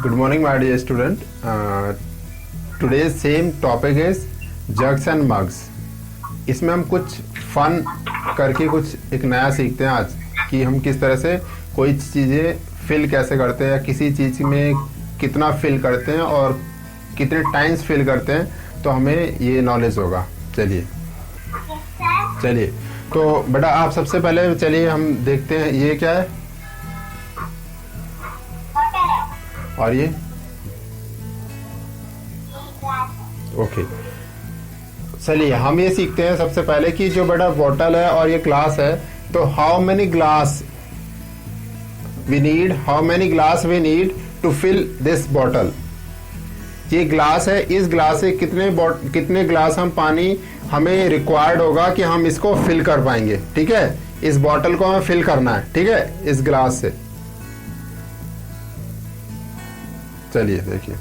Good morning, my dear student. Today's same topic is jugs and mugs. इसमें हम कुछ fun करके कुछ एक नया सीखते हैं आज कि हम किस तरह से कोई चीज़ें फिल कैसे करते हैं या किसी चीज़ में कितना फिल करते हैं और कितने टाइम्स फिल करते हैं, तो हमें ये नॉलेज होगा। चलिए तो बेटा आप सबसे पहले चलिए हम देखते हैं ये क्या है और ये ओके। चलिए हम ये सीखते हैं सबसे पहले कि जो बड़ा बॉटल है और ये ग्लास है, तो how many glass we need to fill this bottle. ये ग्लास है, इस ग्लास से कितने ग्लास हम पानी हमें रिक्वायर्ड होगा कि हम इसको फिल कर पाएंगे। ठीक है, इस बॉटल को हमें फिल करना है। ठीक है, इस ग्लास से। चलिए देखिए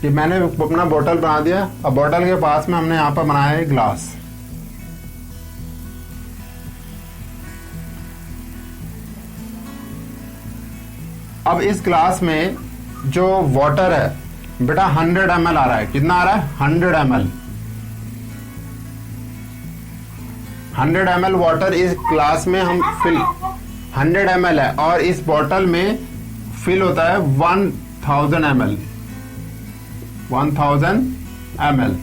कि मैंने अपना बोतल बना दिया। अब बोतल के पास में हमने यहाँ पर बनाया है ग्लास। अब इस ग्लास में जो वाटर है बेटा 100 ml आ रहा है। कितना आ रहा है? 100 ml। 100 ml वाटर इस ग्लास में हम फिल 100 ml है और इस बोतल में फिल होता है 1000 ml। 1000 ml।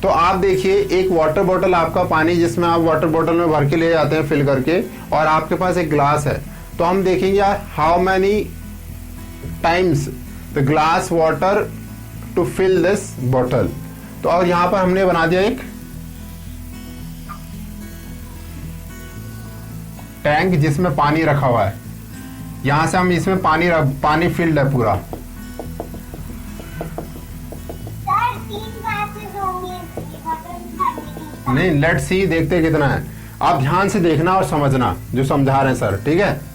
तो आप देखिए एक वाटर बोतल आपका पानी जिसमें आप वाटर बोतल में भर के ले जाते हैं फिल करके, और आपके पास एक ग्लास है, तो हम देखेंगे how many times the glass water to fill this bottle. तो और यहां पर हमने बना दिया एक टैंक जिसमें पानी रखा हुआ है। यहां से हम इसमें पानी फिल्ड है पूरा। नहीं, लेट सी, देखते कितना है। आप ध्यान से देखना और समझना जो समझा रहे हैं सर। ठीक है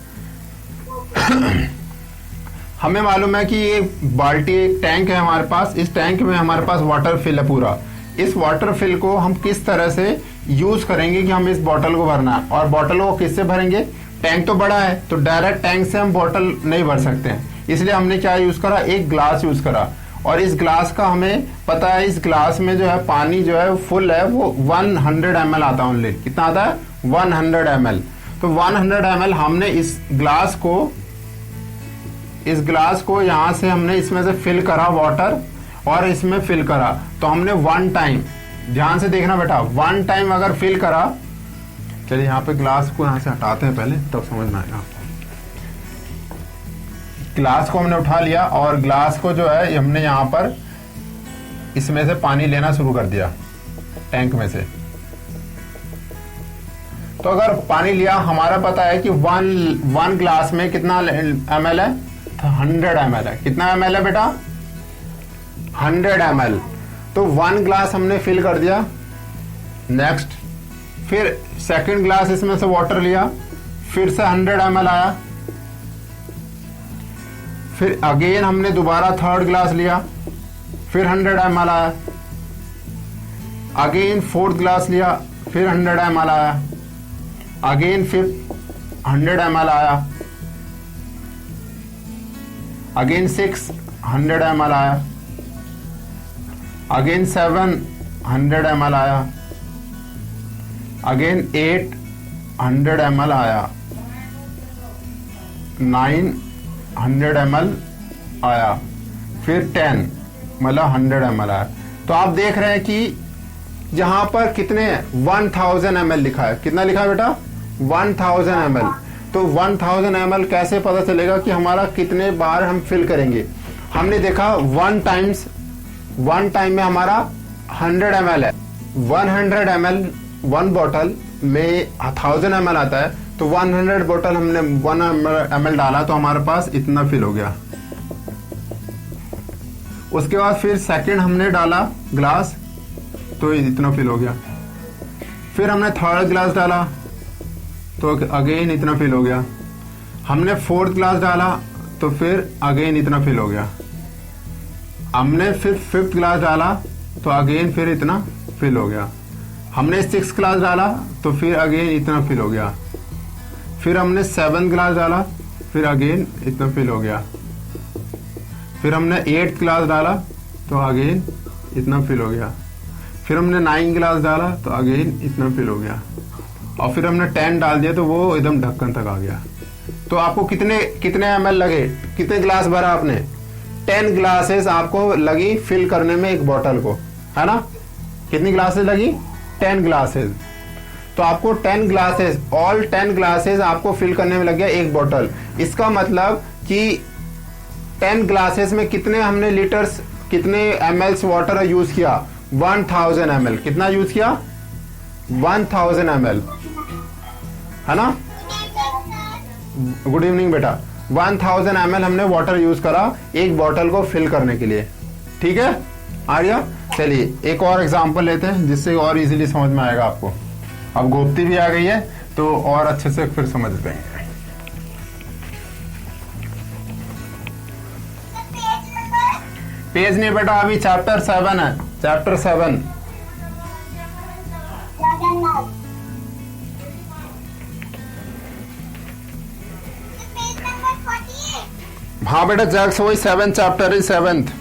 हमें मालूम है कि ये बाल्टी एक टैंक है हमारे पास। इस टैंक में हमारे पास वाटर फिल है पूरा। इस वाटर फिल को हम किस तरह से यूज करेंगे कि हम इस बॉटल को भरना है, और बॉटल को किससे भरेंगे? टैंक तो बड़ा है तो डायरेक्ट टैंक से हम बॉटल नहीं भर सकते हैं, इसलिए हमने क्या यूज करा? एक ग्लास यूज करा। और इस ग्लास का हमें पता है, इस ग्लास में जो है पानी जो है फुल है वो 100 ml आता है ओनली। कितना आता है? 100 ml। तो 100 ml हमने इस ग्लास को यहां से हमने इसमें से फिल करा वाटर, और इसमें फिल करा। तो हमने वन टाइम, ध्यान से देखना बेटा, वन टाइम अगर फिल करा। चलिए यहाँ पे ग्लास को यहां से हटाते हैं पहले, तब समझ में आएगा। ग्लास को हमने उठा लिया और ग्लास को जो है हमने यहाँ पर इसमें से पानी लेना शुरू कर दिया टैंक में से। तो अगर पानी लिया, हमारा पता है कि वन ग्लास में कितना ml है? 100 ml है। कितना ml है बेटा? 100 ml। तो वन ग्लास हमने फिल कर दिया। नेक्स्ट फिर सेकंड ग्लास इसमें से वाटर लिया, फिर से 100 ml आया। फिर अगेन हमने दोबारा थर्ड ग्लास लिया, फिर 100 ml आया। अगेन फोर्थ ग्लास लिया, फिर 100 ml आया। अगेन फिफ्थ 100 ml आया। अगेन 6 100 ml आया। अगेन 7 100 ml आया। अगेन 8 100 ml आया। 9 100 ml आया। फिर 10 मतलब 100 ml आया। तो आप देख रहे हैं कि यहां पर कितने 1000 ml लिखा है। कितना लिखा है बेटा? 1000 ml। तो 1000 ml कैसे पता चलेगा कि हमारा कितने बार हम फिल करेंगे? हमने देखा वन टाइम में हमारा 100 ml है। 100 ml वन बॉटल में 1000 ml आता है, तो 100 बोतल हमने 1 ml डाला तो हमारे पास इतना फिल हो गया। उसके बाद फिर सेकंड हमने डाला ग्लास तो इतना फिल हो गया। फिर हमने थर्ड ग्लास डाला तो अगेन इतना फिल हो गया। हमने 4th ग्लास डाला तो फिर अगेन इतना फिल हो गया। हमने फिर 5th ग्लास डाला तो अगेन फिर इतना फिल हो गया। हमने 6th ग्लास डाला तो फिर अगेन इतना फिल हो गया। फिर हमने 7th ग्लास डाला, फिर अगेन इतना फिल हो गया। फिर हमने 8th ग्लास डाला तो अगेन इतना फिल हो गया। फिर हमने 9 ग्लास डाला तो अगेन इतना फिल हो गया। और फिर हमने 10 डाल दिया तो वो एकदम ढक्कन तक आ गया। तो आपको कितने कितने ml लगे, कितने ग्लास भरा आपने? 10 ग्लासेस आपको लगी फिल करने में एक बोतल को, है ना? कितनी ग्लासेस लगी? 10 ग्लासेस। तो आपको 10 ग्लासेस, ऑल 10 ग्लासेस आपको फिल करने में लग गया एक बोतल। इसका मतलब कि 10 ग्लासेस में कितने हमने लीटर्स, कितने ml वाटर यूज किया? 1000 ml। कितना यूज किया? 1000 ml, है ना? गुड इवनिंग बेटा। 1000 ml हमने वाटर यूज करा एक बोतल को फिल करने के लिए। ठीक है, आ गया? चलिए एक और एग्जांपल लेते हैं जिससे और इजीली समझ में आएगा आपको। अब गोप्ती भी आ गई है तो और अच्छे से फिर समझ पाएंगे। पेज नहीं बेटा, अभी चैप्टर 7 है, चैप्टर 7। हाँ बेटा, जैक्स वही 7 चैप्टर है, 7th।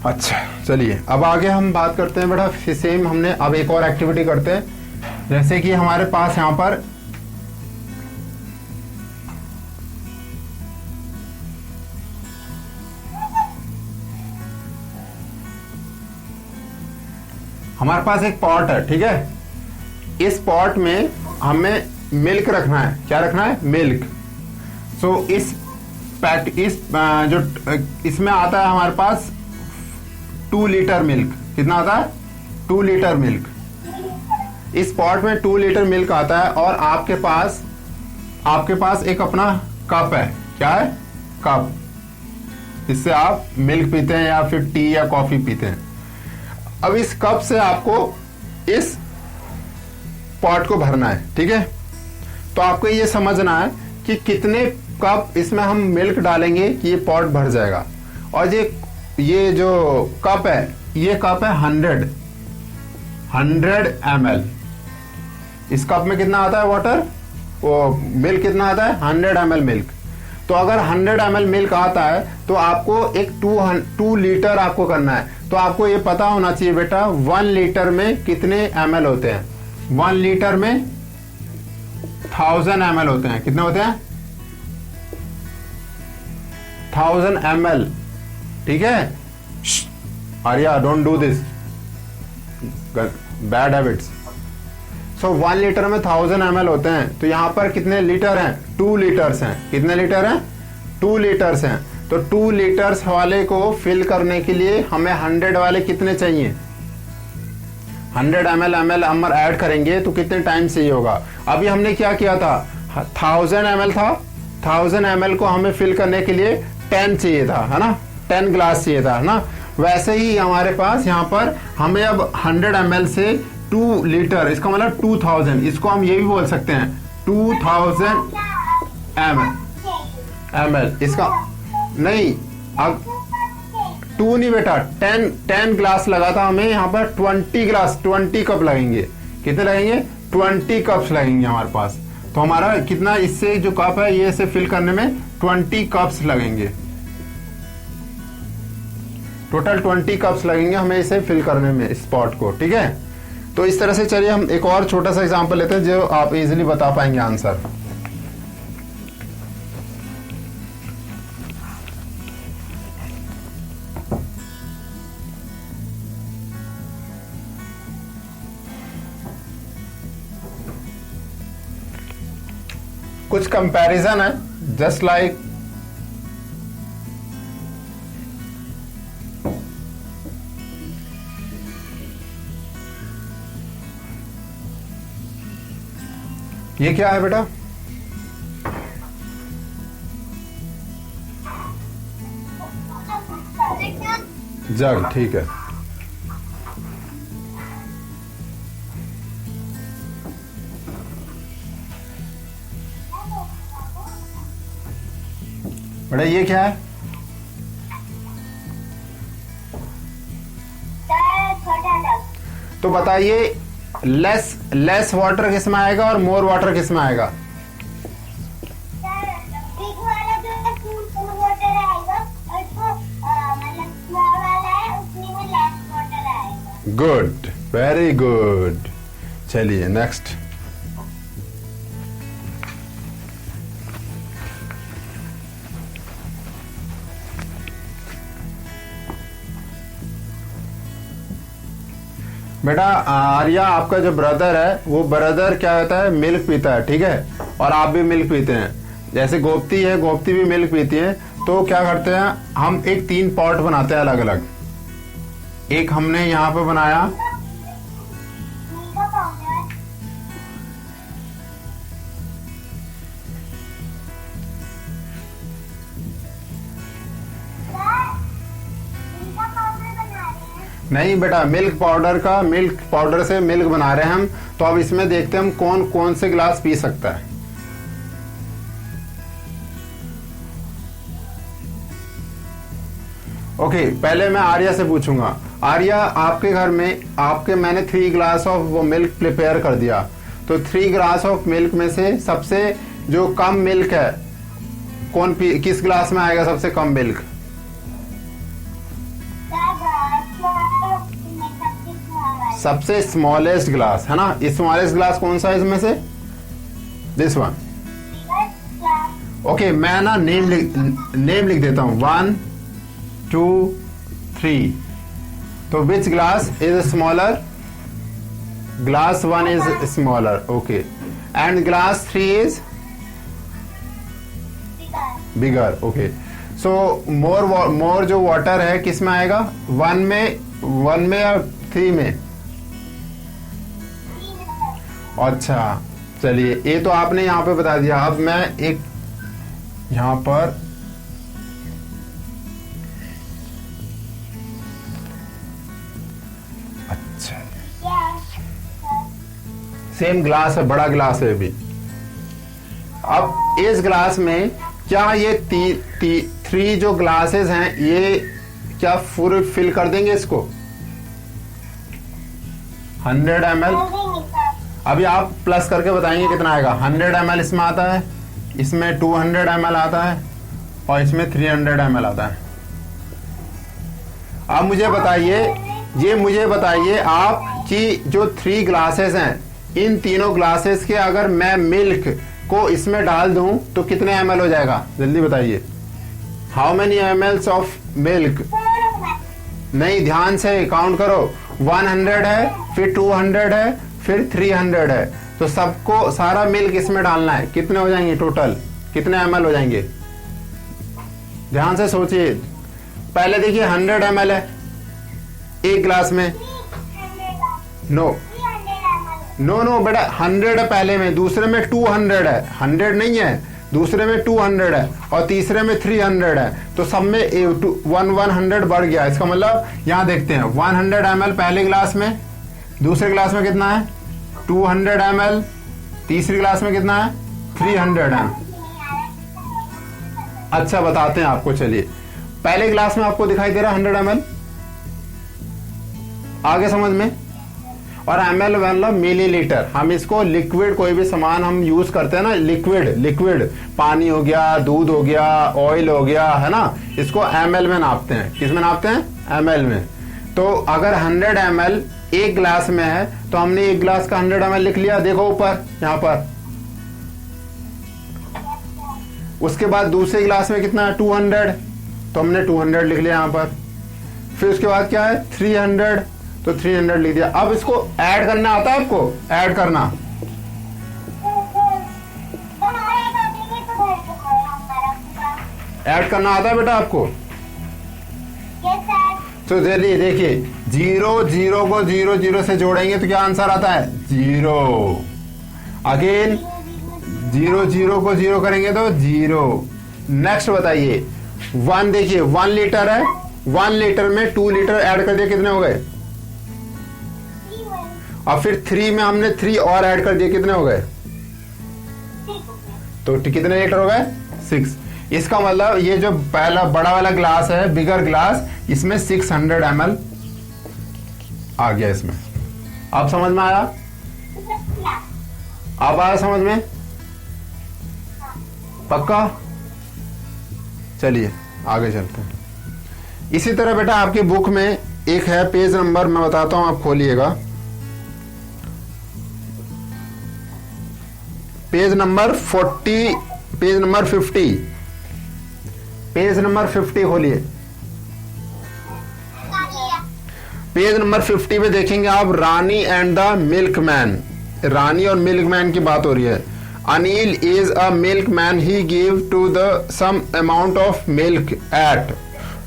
अच्छा चलिए अब आगे हम बात करते हैं बेटा। सेम हमने अब एक और एक्टिविटी करते हैं। जैसे कि हमारे पास यहां पर हमारे पास एक पॉट है, ठीक है? इस पॉट में हमें मिल्क रखना है। क्या रखना है? मिल्क। सो इस जो इसमें आता है हमारे पास 2 लीटर मिल्क। कितना आता है? 2 लीटर मिल्क। इस पॉट में 2 लीटर मिल्क आता है और आपके पास एक अपना कप है। क्या है? कप। इससे आप मिल्क पीते हैं या फिर टी या कॉफी पीते हैं। अब इस कप से आपको इस पॉट को भरना है, ठीक है? तो आपको ये समझना है कि कितने कप इसमें हम मिल्क डालेंगे कि ये पॉट भर जाएगा। और ये जो कप है, ये कप है 100 ml। इस कप में कितना आता है वाटर? वो मिल्क कितना आता है? 100 ml मिल्क। तो अगर 100 ml मिल्क आता है तो आपको एक 2 लीटर आपको करना है। तो आपको ये पता होना चाहिए बेटा 1 लीटर में कितने ml होते हैं। 1 लीटर में 1000 ml होते हैं। कितने होते हैं? 1000 ml, ठीक है? Arya, don't do this, bad habits. So 1 litre में 1000 ml होते हैं। तो यहां पर कितने लीटर हैं? 2 लीटर्स हैं। कितने लीटर हैं? 2 लीटर्स हैं। तो 2 लीटर्स वाले को फिल करने के लिए हमें 100 वाले कितने चाहिए? 100 ml हम ऐड करेंगे तो कितने टाइम चाहिए होगा? अभी हमने क्या किया था? 1000 ml था। 1000 ml को हमें फिल करने के लिए 10 चाहिए था, है ना? 10 ग्लास चाहिए था, है ना? वैसे ही हमारे पास यहाँ पर हमें अब 100 ml से 2 लीटर, इसका मतलब 2000। इसको हम ये भी बोल सकते हैं 2000 ml। इसका नहीं, अब 2 नहीं बेटा, 10 ग्लास लगा था हमें। यहाँ पर 20 कप लगेंगे। कितने लगेंगे? 20 कप्स लगेंगे हमारे पास। तो हमारा कितना इससे जो कप है ये से फिल करने में 20 कप्स लगेंगे। टोटल 20 कप्स लगेंगे हमें इसे फिल करने में, इस पॉट को, ठीक है? तो इस तरह से चलिए हम एक और छोटा सा एग्जांपल लेते हैं जो आप इजीली बता पाएंगे आंसर। कुछ कंपैरिजन है, जस्ट लाइक ये क्या है बेटा? जग, ठीक है। बेटा ये क्या है? तो बताइए लेस वाटर किस में आएगा और मोर वाटर किस में आएगा? Good, very good. चलिए नेक्स्ट। बेटा आर्या, आपका जो ब्रदर है वो ब्रदर क्या होता है, मिल्क पीता है, ठीक है, और आप भी मिल्क पीते हैं। जैसे गोप्ती है, गोप्ती भी मिल्क पीती है। तो क्या करते हैं हम, एक 3 पॉट बनाते हैं अलग अलग। एक हमने यहाँ पे बनाया, नहीं बेटा, मिल्क पाउडर से मिल्क बना रहे हैं हम। तो अब इसमें देखते हैं हम कौन कौन से गिलास पी सकता है। ओके, पहले मैं आर्या से पूछूंगा। आर्या, आपके घर में मैंने 3 ग्लास ऑफ वो मिल्क प्रिपेयर कर दिया। तो 3 ग्लास ऑफ मिल्क में से सबसे जो कम मिल्क है किस ग्लास में आएगा? सबसे कम मिल्क सबसे स्मॉलेस्ट ग्लास है ना। स्मॉलेस्ट ग्लास कौन सा है इसमें से? This one. ओके, मैं ना नेम लिख देता हूं, 1 2 3। तो which glass is smaller? Glass 1 is smaller, okay, and glass 3 is bigger, okay. So more जो वाटर है किस में आएगा? 1 में या 3 में? अच्छा, चलिए, ये तो आपने यहाँ पे बता दिया। अब मैं एक यहाँ पर अच्छा सेम ग्लास है, बड़ा ग्लास है अभी। अब इस ग्लास में क्या ये 3 जो ग्लासेस हैं ये क्या पूरे फिल कर देंगे इसको? 100 ml। अभी आप प्लस करके बताएंगे कितना आएगा। 100 ml इसमें आता है, इसमें 200 ml आता है, और इसमें 300 ml आता है। अब मुझे बताइए आप कि जो 3 ग्लासेस हैं, इन तीनों ग्लासेस के अगर मैं मिल्क को इसमें डाल दूं तो कितने ml हो जाएगा? जल्दी बताइए। How many ml of milk? नहीं, ध्यान से काउंट करो। 100 है, फिर 200 है, फिर 300 है। तो सबको सारा मिल्क इसमें डालना है। कितने हो जाएंगे टोटल? कितने ml हो जाएंगे? ध्यान से सोचिए। पहले देखिए 100 ml है एक ग्लास में। नो बेटा, 100 है पहले में, दूसरे में 200 है। 100 नहीं है, दूसरे में 200 है, और तीसरे में 300 है। तो सब में 100 बढ़ गया। इसका मतलब यहाँ देखते हैं 100 ml पहले ग्लास में, दूसरे ग्लास में कितना है? 200 ml, तीसरी ग्लास में कितना है? 300 ml। अच्छा, बताते हैं आपको। चलिए, पहले ग्लास में आपको दिखाई दे रहा है 100 ml, आगे समझ में। और ml मतलब मिलीलीटर। हम इसको लिक्विड, कोई भी सामान हम यूज करते हैं ना, लिक्विड पानी हो गया, दूध हो गया, ऑयल हो गया, है ना, इसको ml में नापते हैं। किस में नापते हैं? ml में। तो अगर 100 ml एक ग्लास में है तो हमने एक ग्लास का 100 ml लिख लिया। देखो ऊपर यहाँ पर। उसके बाद दूसरे ग्लास में कितना है? 200, तो हमने 200 लिख लिया यहाँ पर। फिर उसके बाद क्या है? 300, तो 300 लिख दिया। अब इसको ऐड करना आता है आपको? ऐड करना आता है बेटा आपको? तो चलिए देखिए, 0 को 0 से जोड़ेंगे तो क्या आंसर आता है? 0। अगेन 0 को 0 करेंगे तो 0। नेक्स्ट बताइए, 1 देखिए, 1 लीटर है, 1 लीटर में 2 लीटर ऐड कर दिया, कितने हो गए? और फिर 3 में हमने 3 और ऐड कर दिए, कितने हो गए? तो कितने लीटर हो गए? 6। इसका मतलब ये जो पहला बड़ा वाला ग्लास है, बिगर ग्लास, इसमें 600 ml आ गया इसमें। अब समझ में आया? अब आया समझ में? पक्का? चलिए आगे चलते हैं। इसी तरह बेटा आपकी बुक में एक है, पेज नंबर मैं बताता हूं, आप खोलिएगा। Page number 40, page number 50, page number 50 खोलिए। पेज नंबर 50 में देखेंगे आप, Rani and the milkman. Rani और मिल्कमैन की बात हो रही है। Anil is a milkman, he give to the some amount of milk at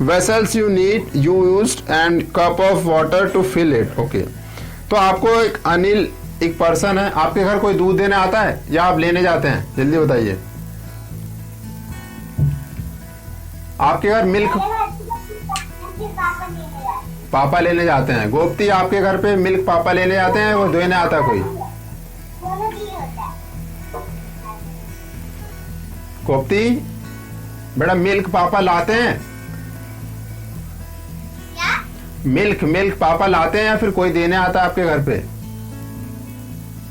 vessels you need you used and cup of water to fill it. Okay, तो आपको एक अनिल, एक पर्सन है, आपके घर कोई दूध देने आता है या आप लेने जाते हैं? जल्दी बताइए। आपके घर मिल्क पापा लेने जाते हैं। गोप्ती, आपके घर पे मिल्क पापा लेने जाते हैं, वो देने आता कोई? गोप्ती बेटा, मिल्क पापा लाते हैं? मिल्क पापा लाते हैं या फिर कोई देने आता है आपके घर पे?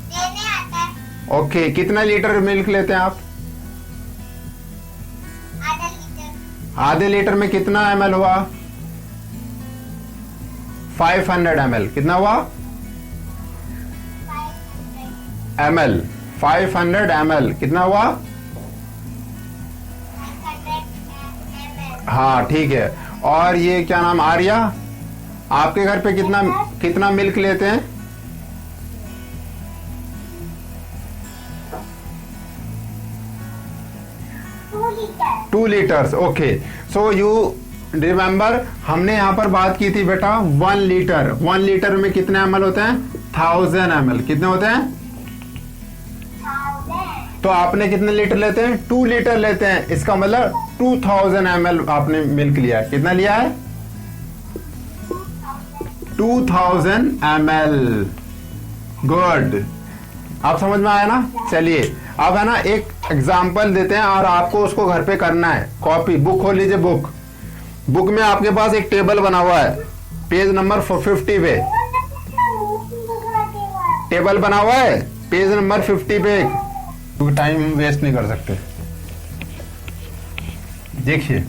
देने आता है। ओके, कितना लीटर मिल्क लेते हैं आप? आधा लीटर। आधे लीटर में कितना ml हुआ? 500 ml। कितना हुआ? ml 500 ml कितना हुआ? 500 ml। हाँ ठीक है। और ये क्या नाम, आर्या, आपके घर पे कितना मिल्क लेते हैं? Two litres. Okay, so you remember, हमने यहाँ पर बात की थी बेटा 1 लीटर। 1 लीटर में कितने ml होते हैं? 1000 ml। कितने होते हैं? तो आपने कितने लीटर लेते हैं? 2 लीटर लेते हैं। इसका मतलब 2000 ml आपने मिल्क लिया है। कितना लिया है? 2000 ml। गुड, आप समझ में आया ना? चलिए अब है ना एक एग्जाम्पल देते हैं और आपको उसको घर पे करना है। कॉपी, बुक खोल लीजिए। बुक में आपके पास एक टेबल बना हुआ है, पेज नंबर 50 पे टेबल बना हुआ है, पेज नंबर 50 पे। क्योंकि टाइम वेस्ट नहीं कर सकते। देखिए,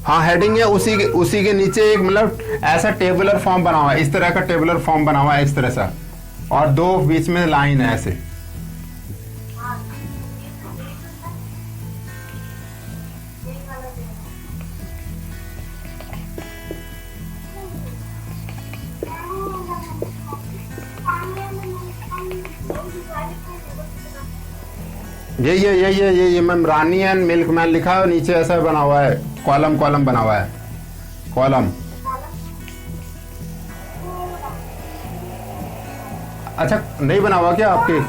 हाँ हेडिंग है, उसी के नीचे एक मतलब ऐसा टेबुलर फॉर्म बना हुआ है, इस तरह का टेबुलर फॉर्म बना हुआ है, इस तरह सा, और 2 बीच में लाइन है ऐसे। ये मैम, रानी एंड मिल्कमैन लिखा है, नीचे ऐसा बना हुआ है, कॉलम बना हुआ है, कॉलम। अच्छा, नहीं बना हुआ क्या आपके?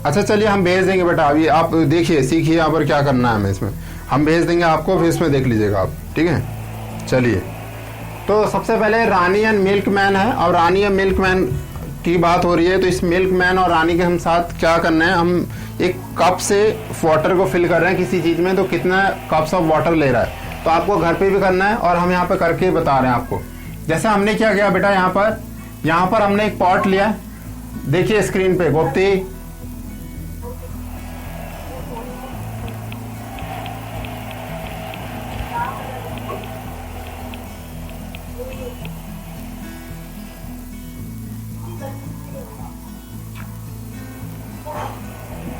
अच्छा चलिए, हम भेज देंगे बेटा। अभी आप देखिए, सीखिए यहाँ पर क्या करना है हमें। इसमें हम भेज देंगे आपको, फिर इसमें देख लीजिएगा आप, ठीक है? चलिए, तो सबसे पहले रानी एंड मिल्कमैन है, और रानी एंड मिल्कमैन की बात हो रही है। तो इस मिल्कमैन और रानी के हम साथ क्या करना है, हम एक कप से वाटर को फिल कर रहे हैं किसी चीज में, तो कितना कप्स ऑफ वाटर ले रहा है, तो आपको घर पे भी करना है और हम यहाँ पे करके बता रहे हैं आपको। जैसे हमने क्या किया बेटा, यहाँ पर हमने एक पॉट लिया, देखिए स्क्रीन पे। गोप्ती,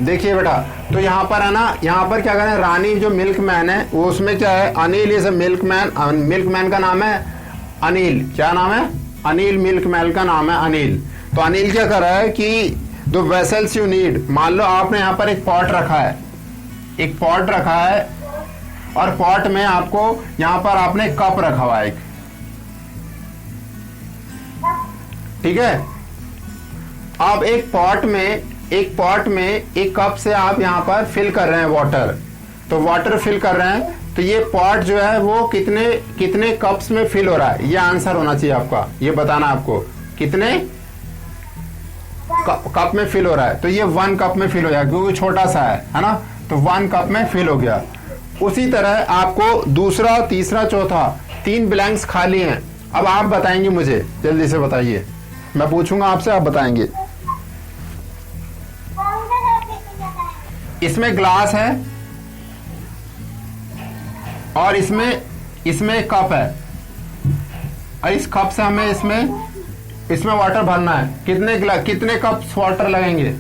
देखिए बेटा, तो यहाँ पर है ना, यहाँ पर क्या करें, रानी जो मिल्कमैन है वो, उसमें क्या है, Anil is a milkman. Milkman का नाम है अनिल। क्या नाम है? अनिल। मिल्कमैन का नाम है अनिल। तो अनिल क्या कर रहा है कि द वेसल्स यू नीड, मान लो आपने यहाँ पर एक पॉट रखा है, और पॉट में आपको यहाँ पर आपने कप रखा हुआ है, ठीक है। आप एक पॉट में एक कप से आप यहाँ पर फिल कर रहे हैं वाटर, तो वाटर फिल कर रहे हैं, तो ये पॉट जो है वो कितने कप्स में फिल हो रहा है, ये आंसर होना चाहिए आपका, ये बताना आपको कितने कप में फिल हो रहा है। तो ये 1 कप में फिल हो जाएगा क्योंकि छोटा सा है ना, तो 1 कप में फिल हो गया। उसी तरह आपको दूसरा, तीसरा, चौथा 3 ब्लैंक्स खाली हैं। अब आप बताएंगे मुझे, जल्दी से बताइए, मैं पूछूंगा आपसे, आप बताएंगे। कौन सा टॉपिक बताएं? इसमें ग्लास है और इसमें कप है, और इस कप से हमें इसमें वाटर भरना है। कितने कप वाटर लगेंगे?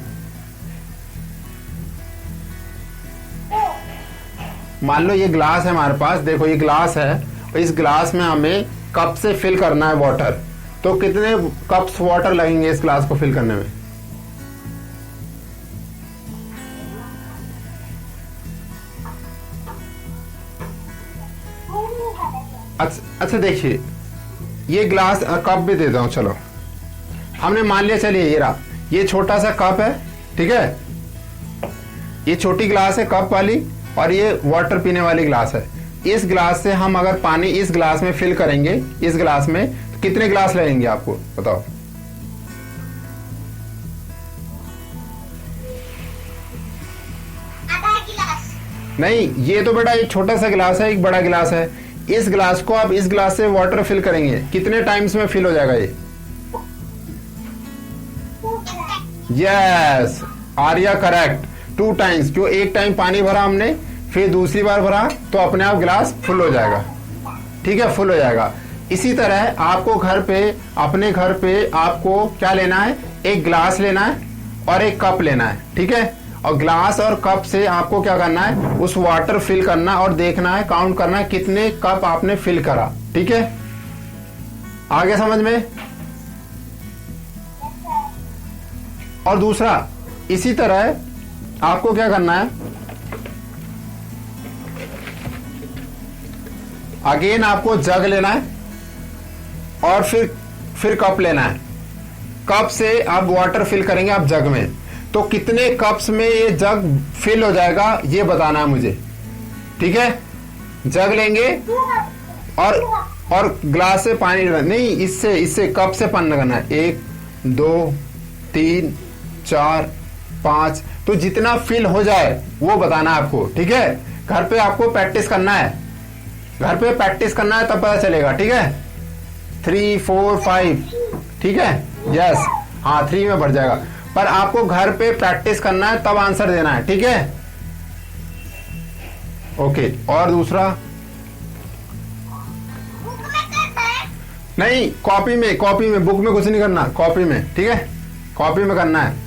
मान लो ये ग्लास है हमारे पास, देखो ये ग्लास है, और इस ग्लास में हमें कप से फिल करना है वाटर, तो कितने कप्स वाटर लगेंगे इस ग्लास को फिल करने में? अच्छा देखिए, ये ग्लास कप भी देता हूं, चलो हमने मान लिया, चलिए ये रहा, ये छोटा सा कप है, ठीक है, ये छोटी ग्लास है कप वाली, और ये वाटर पीने वाली ग्लास है। इस ग्लास से हम अगर पानी इस ग्लास में फिल करेंगे, इस ग्लास में, तो कितने ग्लास लगेंगे आपको बताओ? आधा गिलास। नहीं, ये तो बेटा एक छोटा सा गिलास है, एक बड़ा गिलास है। इस ग्लास को आप इस ग्लास से वाटर फिल करेंगे, कितने टाइम्स में फिल हो जाएगा ये? Yes, Arya correct, 2 times. क्यों? एक टाइम पानी भरा हमने, फिर दूसरी बार भरा, तो अपने आप गिलास फुल हो जाएगा, ठीक है, फुल हो जाएगा। इसी तरह आपको अपने घर पे आपको क्या लेना है? एक ग्लास लेना है और एक कप लेना है, ठीक है, और ग्लास और कप से आपको क्या करना है? उस वाटर फिल करना और देखना है, काउंट करना है कितने कप आपने फिल करा, ठीक है, आगे समझ में? और दूसरा, इसी तरह आपको क्या करना है? अगेन आपको जग लेना है और फिर कप लेना है। कप से आप वाटर फिल करेंगे आप जग में, तो कितने कप्स में ये जग फिल हो जाएगा ये बताना है मुझे, ठीक है। जग लेंगे और ग्लास से पानी नहीं, इससे कप से पानी लगाना है। 1 2 3 4 5, तो जितना फिल हो जाए वो बताना आपको, ठीक है। घर पे आपको प्रैक्टिस करना है, घर पे प्रैक्टिस करना है, तब पता चलेगा, ठीक है। 3 4 5, ठीक है, यस, हाँ 3 में बढ़ जाएगा, पर आपको घर पे प्रैक्टिस करना है, तब आंसर देना है, ठीक है। ओके, और दूसरा बुक में करना है? नहीं, कॉपी में, बुक में कुछ नहीं करना, कॉपी में, ठीक है, कॉपी में करना है।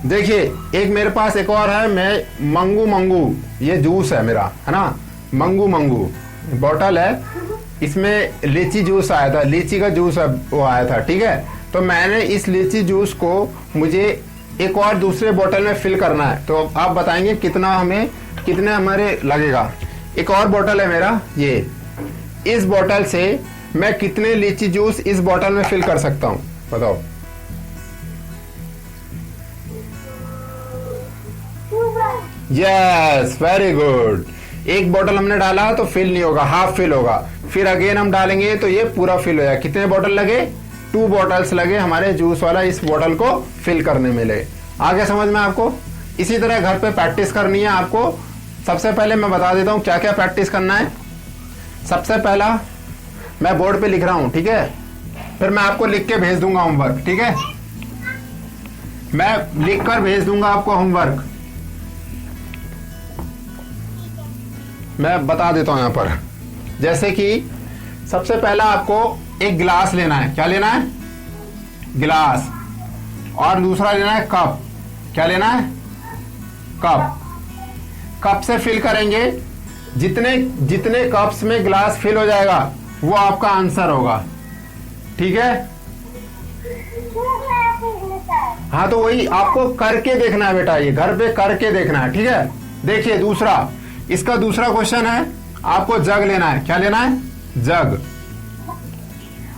देखिए, एक मेरे पास एक और है, मैं मंगू, ये जूस है मेरा, है ना, मंगू बॉटल है, इसमें लीची जूस आया था, लीची का जूस वो आया था, ठीक है। तो मैंने इस लीची जूस को मुझे एक और दूसरे बोतल में फिल करना है, तो आप बताएंगे कितने हमारे लगेगा। एक और बोतल है मेरा, ये, इस बोतल से मैं कितने लीची जूस इस बोतल में फिल कर सकता हूँ बताओ? Yes, very good. एक बोतल हमने डाला तो फिल नहीं होगा, हाफ फिल होगा, फिर अगेन हम डालेंगे तो ये पूरा फिल हो जाएगा। कितने बोतल लगे? 2 बोतल्स लगे हमारे जूस वाला इस बोतल को फिल करने में लगे। आगे समझ में आपको? इसी तरह घर पे प्रैक्टिस करनी है आपको। सबसे पहले मैं बता देता हूं क्या क्या प्रैक्टिस करना है। सबसे पहला मैं बोर्ड पे लिख रहा हूं, ठीक है, फिर मैं आपको लिख के भेज दूंगा होमवर्क, ठीक है, मैं लिख कर भेज दूंगा आपको होमवर्क। मैं बता देता हूं यहां पर, जैसे कि सबसे पहला आपको एक गिलास लेना है। क्या लेना है? गिलास। और दूसरा लेना है कप। क्या लेना है? कप। कप से फिल करेंगे, जितने कप्स में गिलास फिल हो जाएगा वो आपका आंसर होगा, ठीक है। हाँ, तो वही आपको करके देखना है बेटा, ये घर पे करके देखना है, ठीक है। देखिए दूसरा, इसका दूसरा क्वेश्चन है, आपको जग लेना है। क्या लेना है? जग।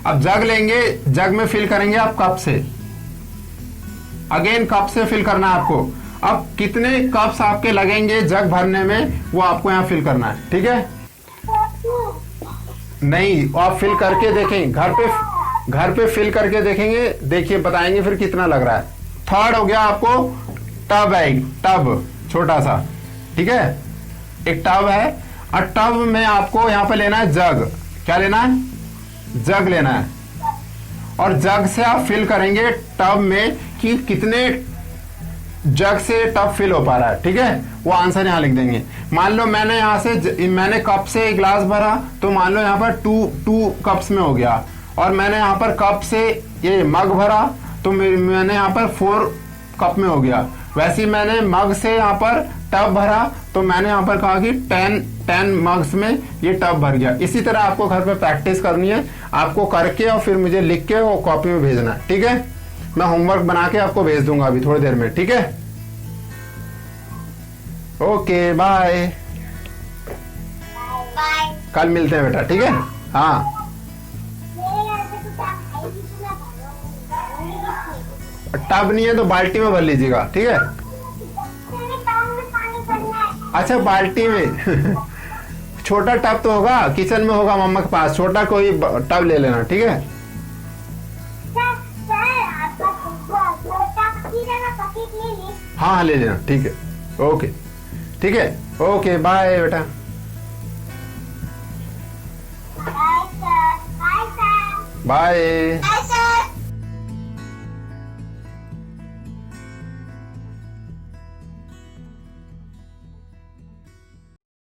अब जग लेंगे, जग में फिल करेंगे आप कप से, अगेन कप से फिल करना है आपको। अब कितने कप्स आपके लगेंगे जग भरने में वो आपको यहाँ फिल करना है, ठीक है। नहीं, आप फिल करके देखें, घर पे फिल करके देखेंगे, देखिए बताएंगे फिर कितना लग रहा है। थर्ड हो गया आपको टब है, एक टब छोटा सा, ठीक है, एक टब है। और टब में आपको यहाँ पे लेना है जग। क्या लेना है? जग लेना है। और जग से आप फिल करेंगे टब में कि कितने जग से टब फिल हो पा रहा है, ठीक है। वो आंसर यहाँ लिख देंगे। मान लो मैंने यहाँ से मैंने कप से एक गिलास भरा, तो मान लो यहाँ पर टू कप्स में हो गया। और मैंने यहाँ पर कप से ये मग भरा, तो मैंने यहाँ पर 4 कप में हो गया। वैसे ही मैंने मग से यहाँ पर टब भरा, तो मैंने यहाँ पर कहा कि 10 मग्स में ये टब भर गया। इसी तरह आपको घर पे प्रैक्टिस करनी है, आपको करके और फिर मुझे लिख के वो कॉपी में भेजना है, ठीक है। मैं होमवर्क बना के आपको भेज दूंगा अभी थोड़ी देर में, ठीक है। Okay bye, bye. कल मिलते हैं बेटा, ठीक है। हाँ, मेरे घर पे तो क्या खाई थी तो मैं भरूंगी। टब नहीं है तो बाल्टी में भर लीजिएगा, ठीक है। मेरे टाउन में पानी भरना है। अच्छा, बाल्टी में छोटा टब तो होगा, किचन में होगा मम्मा के पास, छोटा कोई टब ले लेना, ठीक है। सर आपका छोटा पतीला ना पतीत ले ली। हाँ ले लेना, ठीक है। ओके, ठीक है। ओके बाय बेटा। Bye sir. Bye sir. Bye. Bye sir.